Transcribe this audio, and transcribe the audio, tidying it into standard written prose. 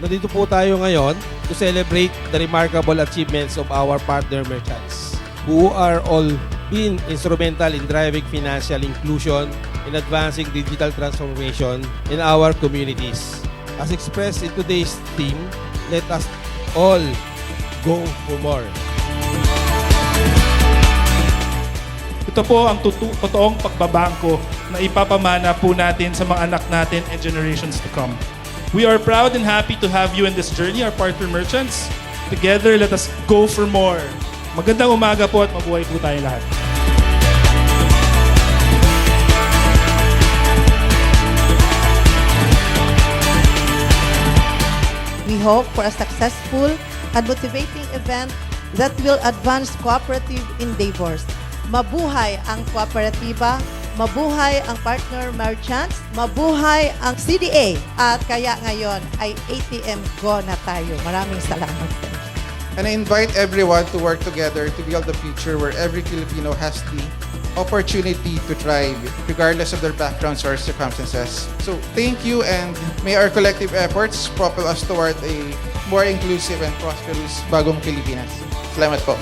Nandito po tayo ngayon to celebrate the remarkable achievements of our partner merchants who are all been instrumental in driving financial inclusion and advancing digital transformation in our communities. As expressed in today's theme, let us all go for more. Ito po ang totoong pagbabangko na ipapamana po natin sa mga anak natin and generations to come. We are proud and happy to have you in this journey, our partner merchants. Together, let us go for more. Magandang umaga po at mabuhay po tayo lahat. We hope for a successful and motivating event that will advance cooperative endeavors. Mabuhay ang kooperatiba, mabuhay ang partner merchants, mabuhay ang CDA. At kaya ngayon ay ATM Go na tayo. Maraming salamat po. And I invite everyone to work together to build a future where every Filipino has the opportunity to thrive regardless of their backgrounds or circumstances. So thank you, and may our collective efforts propel us toward a more inclusive and prosperous bagong Pilipinas. Salamat po.